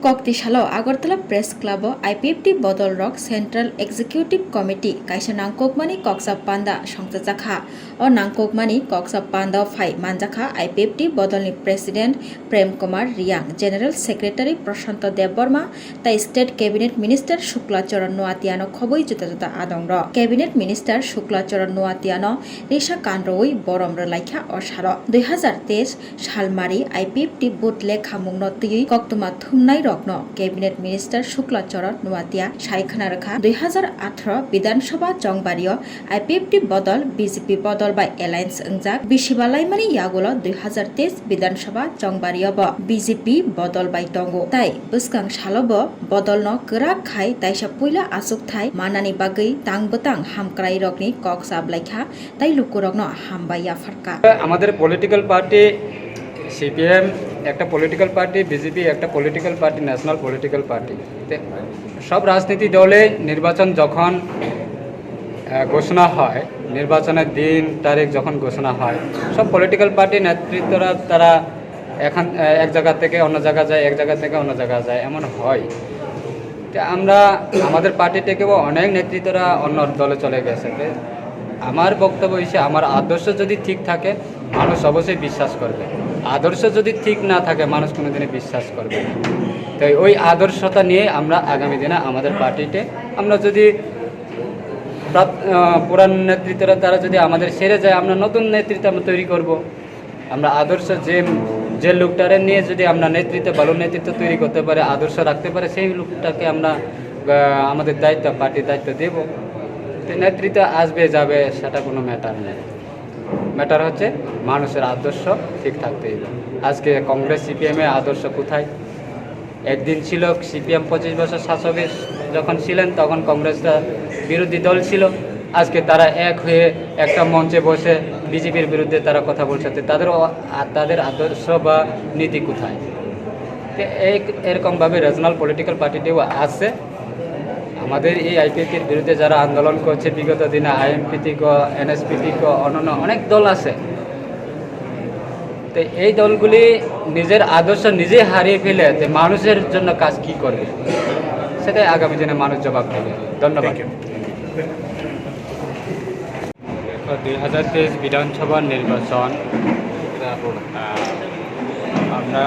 Koktisalo Agartala Press Club IPFT Bodol Rock Central Executive Committee Kaisa Nangkokmani Koksa Panda Songtjakha o Nangkokmani Koksa Panda Phai Manjakha IPFT Bodolni President Prem Kumar Riang General Secretary Prashanto Debbarma tai State Cabinet Minister Shukla Charan Noatiano khoboi juta adongro Cabinet Minister Shukla Charan Noatiano Risha Kanroi Boromro Laikha o Sharo 2023 Shalmari IPFT Bootleg Hamungno Tui Koktuma Thumnai রত্ন cabinet minister Shukla চরণ নোয়াতিয়া সাইখানা রেখা 2018 বিধানসভা জংবারিয় IPFT বদল BJP বদল বা alliance ওংজাক বিশিবালাইমানি ইয়াগুলো 2023 বিধানসভা জংবারিয় BJP বদল by দঙ্গো তাই বসকাং সালব বদল ন গরা খাই তাইসা পুইলা আসুক থাই মানানি বাগৈ তাংবতাং হামক্রাই রকনি কক সাবলাইখা তাই লুকুরগ্ন হামবাইয়া ফারকা আমাদের পলিটিক্যাল পার্টি সিপিএম একটা পলিটিক্যাল পার্টি বিজেপি একটা political party national political party সব রাজনীতি দলে নির্বাচন যখন ঘোষণা হয় নির্বাচনের দিন তারিখ যখন ঘোষণা হয় সব পলিটিক্যাল পার্টি নেতৃত্বরা তারা এখন এক জায়গা থেকে অন্য জায়গা যায় এক জায়গা থেকে অন্য জায়গা যায় এমন হয় আমরা আমাদের পার্টি থেকেও অনেক নেতৃত্বরা অন্য দলে চলে গেছে আমার বক্তব্য হিসেবে আমার আদর্শ যদি ঠিক থাকে মানুষ অবশ্যই বিশ্বাস করবে আদর্শ যদি ঠিক না থাকে মানুষ কোনোদিনই বিশ্বাস করবে না তাই ওই আদর্শতা নিয়ে আমরা আগামী দিনে আমাদের পার্টিতে আমরা যদি পুরান নেতৃত্বরা তারা যদি আমাদের সেরে যায় আমরা নতুন নেতৃত্ব আমরা তৈরি করব আমরা আদর্শ যে লোকটারে নিয়ে যদি আমরা নেতৃত্ব ভালো নেতৃত্ব তৈরি করতে পারে আদর্শ রাখতে পারে সেই লোকটাকে আমরা আমাদের দায়িত্ব পার্টির দায়িত্ব দেব নেতৃত্ব আসবে যাবে সেটা কোনো ম্যাটার নেই ম্যাটার হচ্ছে মানুষের আদর্শ ঠিক থাকতে হবে আজকে কংগ্রেস সিপিএমের আদর্শ কোথায় একদিন ছিল সিপিএম 25 বছর শাসকে যখন ছিলেন তখন কংগ্রেসটা বিরোধী দল ছিল আজকে তারা এক হয়ে একটা মঞ্চে বসে বিজেপির বিরুদ্ধে তারা কথা বলছে তাদের আদর্শ বা নীতি কোথায় এরকমভাবে রিজনাল পলিটিক্যাল পার্টিটিও আছে আমাদের এই আইপিএফটির বিরুদ্ধে যারা আন্দোলন করছে বিগত দিনে আইএমপিটি এনএসপিটি অন্যান্য অনেক দল আছে তো এই দলগুলি নিজের আদর্শ নিজে হারিয়ে ফেলে মানুষের জন্য কাজ কি করবে সেটাই আগামী দিনে মানুষ জবাব দেবে ধন্যবাদ 2023 বিধানসভা নির্বাচন আমরা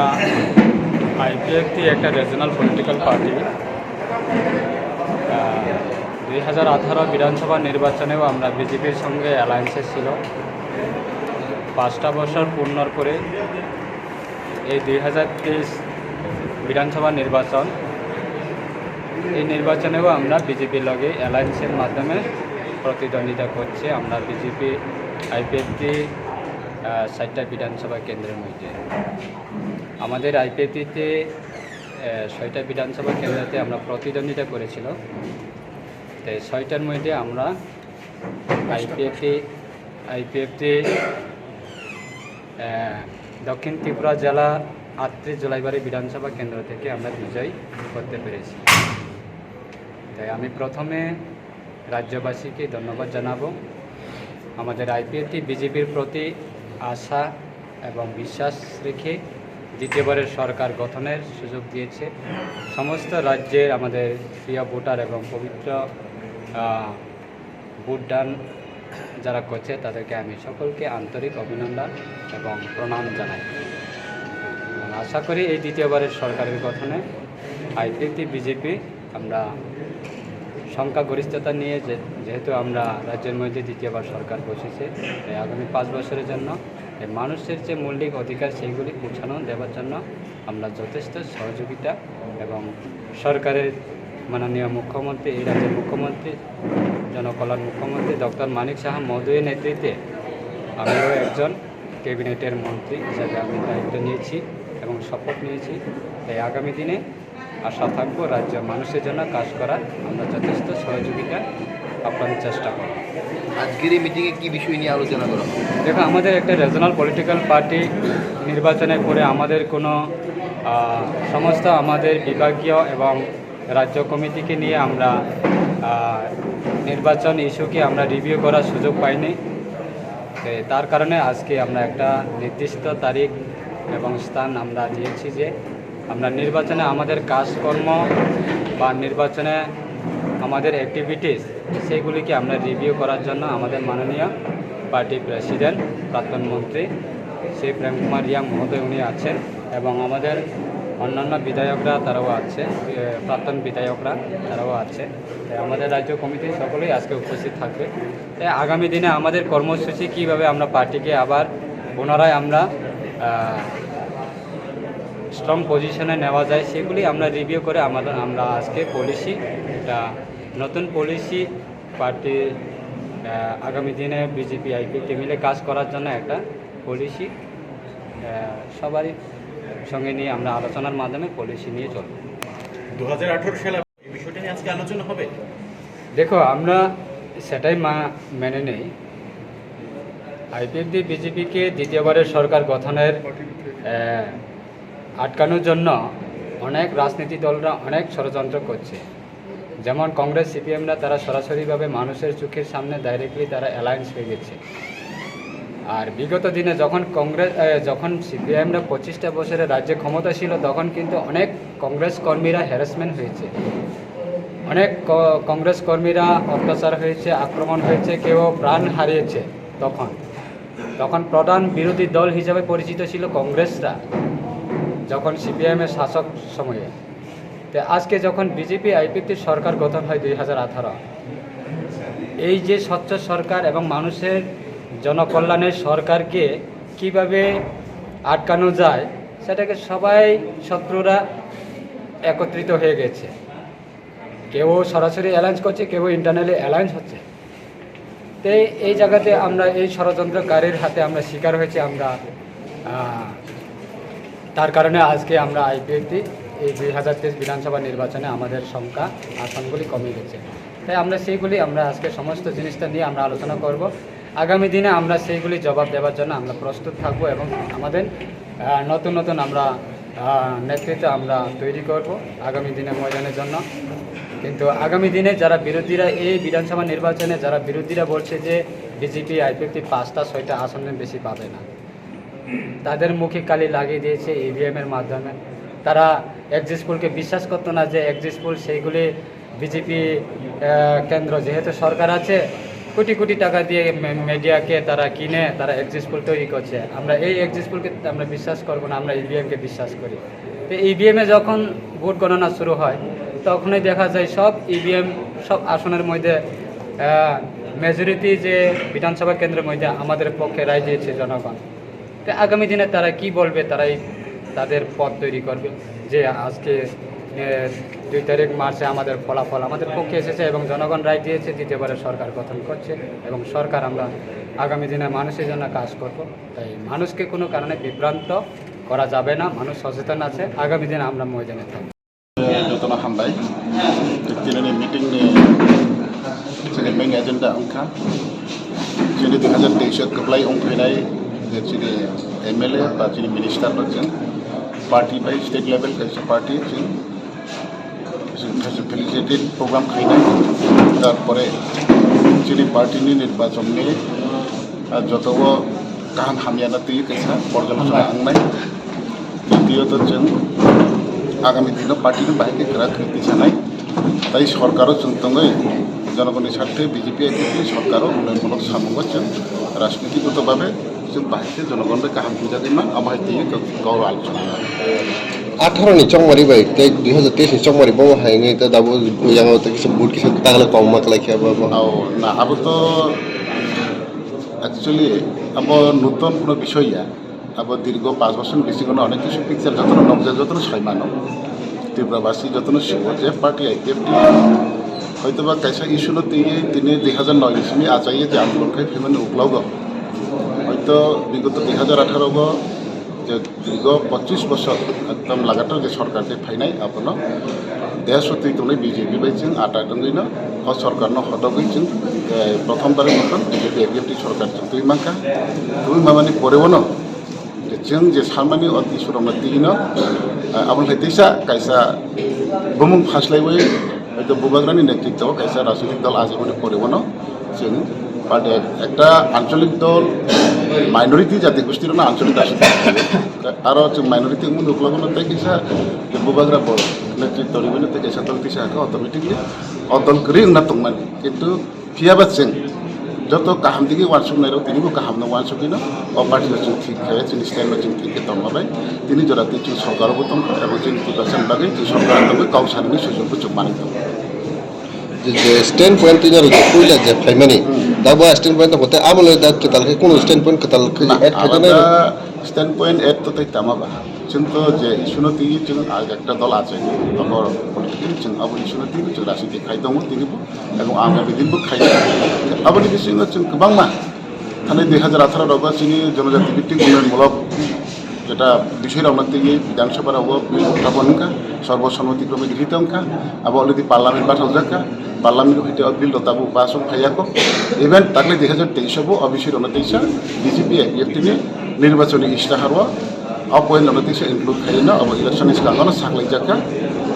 আইপিএফটি একটা রিজনাল পলিটিক্যাল পার্টি 2018 বিধানসভা নির্বাচনেও আমরা বিজেপির সঙ্গে অ্যালায়েন্সে ছিল 5টা বছর পূর্ণর করে এই 2023 বিধানসভা নির্বাচন এই নির্বাচনেও আমরা বিজেপির লগে অ্যালায়েন্সের মাধ্যমে প্রতিদ্বন্দ্বিতা করছি আমরা বিজেপি আইপিএফটি 60টা বিধানসভা কেন্দ্রের মধ্যে আমাদের আইপিএফটিতে 6টা বিধানসভা কেন্দ্রতে আমরা প্রতিদ্বন্দ্বিতা করেছিল তাই 6টার মধ্যে আমরা আইপিএফটি দক্ষিণ ত্রিপুরা জেলা 38 জলাইবাড়ি বিধানসভা কেন্দ্র থেকে আমরা বিজয় করতে পেরেছি তাই আমি প্রথমে রাজ্যবাসীকে ধন্যবাদ জানাবো আমাদের আইপিএফটি বিজেপির প্রতি আশা এবং বিশ্বাস রেখে দ্বিতীয়বারের সরকার গঠনের সুযোগ দিয়েছে সমস্ত রাজ্যের আমাদের প্রিয় ভোটার এবং পবিত্র ভোটদান যারা করছে তাদেরকে আমি সকলকে আন্তরিক অভিনন্দন এবং প্রণাম জানাই আশা করি এই দ্বিতীয়বারের সরকারের গঠনে আইপিএফটি বিজেপি আমরা সংখ্যাগরিষ্ঠতা নিয়ে যেহেতু আমরা রাজ্যের মধ্যে দ্বিতীয়বার সরকার বসেছে তাই আগামী 5 বছরের জন্য মানুষের যে মৌলিক অধিকার সেইগুলি পৌঁছানো দেওয়ার জন্য আমরা যথেষ্ট সহযোগিতা এবং সরকারের মাননীয় মুখ্যমন্ত্রী এই রাজ্যের মুখ্যমন্ত্রী জনকল্যাণ মুখ্যমন্ত্রী ডক্টর মানিক সাহা মহোদয়ের নেতৃত্বে আমিও একজন ক্যাবিনেটের মন্ত্রী হিসাবে আমি দায়িত্ব নিয়েছি এবং শপথ নিয়েছি তাই আগামী দিনে আশা থাকবো রাজ্য মানুষের জন্য কাজ করার আমরা যথেষ্ট সহযোগিতা আপনাদের চেষ্টা করব আজকের এই মিটিংয়ে কী বিষয় নিয়ে আলোচনা করা হবে দেখো আমাদের একটা রিজনাল পলিটিক্যাল পার্টি নির্বাচনের পরে আমাদের কোনো সমস্ত আমাদের বিভাগীয় এবং রাজ্য কমিটিকে নিয়ে আমরা নির্বাচন ইস্যুকে আমরা রিভিউ করার সুযোগ পাইনি তার কারণে আজকে আমরা একটা নির্দিষ্ট তারিখ এবং স্থান আমরা দিয়েছি যে আমরা নির্বাচনে আমাদের কাজকর্ম বা নির্বাচনে আমাদের অ্যাক্টিভিটিস সেইগুলিকে আমরা রিভিউ করার জন্য আমাদের মাননীয় পার্টি প্রেসিডেন্ট প্রাক্তন মন্ত্রী শ্রী প্রেম কুমার রিয়াং মহোদয় উনি আছেন এবং আমাদের অন্যান্য বিধায়করা তারাও আছে, প্রাক্তন বিধায়করা তারাও আছে। তাই আমাদের রাজ্য কমিটি সকলেই আজকে উপস্থিত থাকবে। তাই আগামী দিনে আমাদের কর্মসূচি কীভাবে আমরা পার্টিকে আবার পুনরায় আমরা স্ট্রং পজিশনে নেওয়া যায় সেগুলি আমরা রিভিউ করে আমরা আজকে পলিসি, একটা নতুন পলিসি পার্টি আগামী দিনে বিজেপি আইপিএফটি মিলে কাজ করার জন্য একটা পলিসি সবারই সঙ্গে নিয়ে আমরা আলোচনার মাধ্যমে পলিসি নিয়ে চলব। 2018 সালে এই বিষয়টা নিয়ে আজকে আলোচনা হবে। দেখো, আমরা সেটাই মেনে নেই। আইপিএফটি বিজেপিকে দ্বিতীয়বারের সরকার গঠনের আটকানোর জন্য অনেক রাজনীতি দলরা অনেক ষড়যন্ত্র করছে। যেমন কংগ্রেস সিপিএমরা তারা সরাসরিভাবে মানুষের চোখের সামনে ডাইরেক্টলি তারা অ্যালায়েন্স হয়ে গেছে। আর বিগত দিনে যখন সিপিএমরা 25টা বছরের রাজ্যে ক্ষমতা ছিল তখন কিন্তু অনেক কংগ্রেস কর্মীরা হ্যারাসমেন্ট হয়েছে, অনেক কংগ্রেস কর্মীরা অত্যাচার হয়েছে, আক্রমণ হয়েছে, কেউ প্রাণ হারিয়েছে। তখন প্রধান বিরোধী দল হিসাবে পরিচিত ছিল কংগ্রেসরা যখন সিপিএমের শাসক সময়ে। তো আজকে যখন বিজেপি আইপিএফটির সরকার গঠন হয় 2018, এই যে স্বচ্ছ সরকার এবং মানুষের জনকল্যাণের সরকারকে কিভাবে আটকানো যায় সেটাকে সবাই শত্রুরা একত্রিত হয়ে গেছে। কেউ সরাসরি অ্যালায়েন্স করছে, কেউ ইন্টারনালি অ্যালায়েন্স হচ্ছে। তো এই জায়গাতে আমরা এই ষড়যন্ত্রকারীর হাতে আমরা শিকার হয়েছি। তার কারণে আজকে আমরা আইপিএফটি এই 2023 বিধানসভা নির্বাচনে আমাদের সংখ্যা আসনগুলি কমে গেছে। তাই আমরা আজকে সমস্ত জিনিসটা নিয়ে আমরা আলোচনা করব। আগামী দিনে আমরা সেইগুলি জবাব দেওয়ার জন্য আমরা প্রস্তুত থাকব এবং আমাদের নতুন আমরা নেতৃত্ব আমরা তৈরি করব আগামী দিনে ময়দানের জন্য। কিন্তু আগামী দিনে যারা বিরোধীরা এই বিধানসভা নির্বাচনে যারা বিরোধীরা বলছে যে বিজেপি আইপিএফটি 5টা 6টা আসনের বেশি পাবে না, তাদের মুখে কালি লাগিয়ে দিয়েছে ইভিএমের মাধ্যমে। তারা এক্সিট পোলকে বিশ্বাস করতো না যে এক্সিট পোল সেইগুলি বিজেপি কেন্দ্র যেহেতু সরকার আছে, কোটি কোটি টাকা দিয়ে মিডিয়াকে তারা কিনে তারা এক্সিট পোল তৈরি করছে। আমরা এই এক্সিট পোলকে আমরা বিশ্বাস করবো না, আমরা ইভিএমকে বিশ্বাস করি। তো ইভিএমে যখন ভোট গণনা শুরু হয় তখনই দেখা যায় সব আসনের মধ্যে মেজরিটি যে বিধানসভা কেন্দ্রের মধ্যে আমাদের পক্ষে রায় দিয়েছে জনগণ। তো আগামী দিনে তারা কি বলবে, তারাই তাদের পথ তৈরি করবে যে আজকে 2 তারিখ মার্চে আমাদের ফলাফল আমাদের পক্ষে এসেছে এবং জনগণ রায় দিয়েছে, দ্বিতীয়বারের সরকার গঠন করছে এবং সরকার আমরা আগামী দিনে মানুষের জন্য কাজ করব। তাই মানুষকে কোনো কারণে বিভ্রান্ত করা যাবে না, মানুষ সচেতন আছে। आगामी दिन আমরা ময়দানে থাকব। जतना हामबाय दिनैनि मिटिंनि जोंनि मेन एजेन्डा अंखा जोंनि 2023 गोग्लाय अंफैनाय जोंनि एमएलए बा जोंनि मिनिस्टारफोरजों पार्टी बाय स्टेट लेभेल खायसे पार्टी जों फेलिसिटेट प्रग्राम खायनाय तारपरे जोंनि पार्टीनि निर्वाचननि जतबो गाहाम हामयाना तैयो खायसा पर्यालोचना आंनाय द्वितीयत जों आगामी दिन पार्टी बाहेर गोरा कृति जानाय ताई सरकारों जों दङै जनगणनि स्वार्थे बीजेपी आईपीएफटी सरकारों उन्नयनमूलक सामुंग जों राजनीतिगत भावे जों बाहेर जनगण गाहाम बुझादैमा आबाहाय गाव आलोचना 18 ni chongmari bai te 2023 ni chongmari bo haingi ta dabu yang ta kisa bud kisa tagla kawma kala kya ba au na abo to actually abo নতুন কোনো বিষয় ya abo দীর্ঘ 5 বছর বেশি কোনো অনেক কিছু পিকচার যতন নবজা যতন ছয়মানো ত্রিপুরাবাসী যতন শিব যে পার্টি আইপিএফটি হয়তোবা কাইসা ইস্যুনো তিনি 2009 ইসমি আচাইয়ে যে আন্দোলন খাই ফেমেন উকলাওগ হয়তো বিগত 2018 যে দীর্ঘ 25 বছর একদম লাগাতার যে সরকার যে ফাইনাই আপন দেশতি তোলে বিজেপি বাইছেন আটা দঙ্গিন ও সরকার ন হদগইছেন প্রথমবারের মতন বিজেপি আইপিএফটি সরকার তুই মামানি পরেবনো जों जे सामानि अति सुरमना तिगिनो आबोलाय दैसा कायसा बुमुं फासलायबाय हयतो बुबाग्रानि नेतृत्व कायसा राजनीतिक दल आजिबनि परेबनो जों পার্টি একটা আঞ্চলিক দল মাইনরিটি জাতিগোষ্ঠীর না আঞ্চলিক আসলে আরও হচ্ছে মাইনরিটি মুখলগ্ন থেকে বুবাগ্রা বড় নেতৃত্ব রিবেন থেকে সাতল তিসা অটোমেটিকলি অদল করি না তংমান কিন্তু ফিয়াবাদ সিং যত কাহাম দিকে ওয়ানসুক নাইরো তিনিবো কাহামনো ওয়ানসুকিনো ও পার্টির जों ঠিক খায় তিনি স্ট্যান্ডও जों ঠিক তংমাবাই তিনি জরাতে जों সরকারও তংখা এবং जों নির্বাচন বাগै जों সরকার তংবে কাউসারनि সুযোগबो जों मानि दं যে স্ট্যান্ড পয়েন্ট তিন আর কইলা যে ফাইমানি দাবা স্ট্যান্ড পয়েন্ট হতে আমলে দা কেতালকে কোন স্ট্যান্ড পয়েন্ট কেতালকে এড খাইতে না স্ট্যান্ড পয়েন্ট এড তো তাই তামাবা কিন্তু যে ইস্যুনতি जों আজ একটা দল আছে আমার পলিটিক্যাল जों আবার ইস্যুনতি जों রাজনীতি খাই দङ তিনিবো এবং আগামী দিনবো খাই আবার বিশেষজ্ঞ जों गोबां मा थानाय 2018 रावबो जोंनि जनजाति ভিত্তিক উন্নয়নমূলক যেটা বিষয়ের আমরা থেকে বিধানসভার বিল উত্থাপনকা সর্বসম্মতিক্রমে গৃহীত অঙ্কা আবার অলরেডি পার্লামেন্ট পাঠাও যাকা পার্লামেন্ট হইতে বিল দতাবো পাস খাইয়াকো ইভেন তাকলে 2023 হবো অবিষয়ের অনতেইসা বিজেপি এফটিনি নির্বাচনী ইস্তাহারও অপয়েন্ট অনতেইসা ইনক্লুড খাইনা আবার ইলেকশন ইস্তাহারও সাকলাই যাকা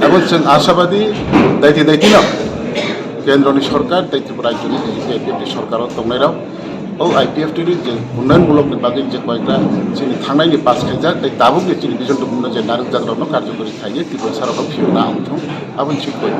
এবং जों আশাবাদী দায়িত্ব না কেন্দ্রনি সরকার দায়িত্ব রাজ্যনি বিজেপি সরকারও তংনাইরাও ও আইপিএফটির যে উন্নয়নমূলক বাকি যে কয়েকটা চিনি থানায়নি পাস খাইজা তাই দাবো চিনি বিজন বুঝলো যে নারক জাগ্রত কার্যকরী খাইয়ে ত্রিপুরা সারা ফিরনা আমথ আবার ঠিক করে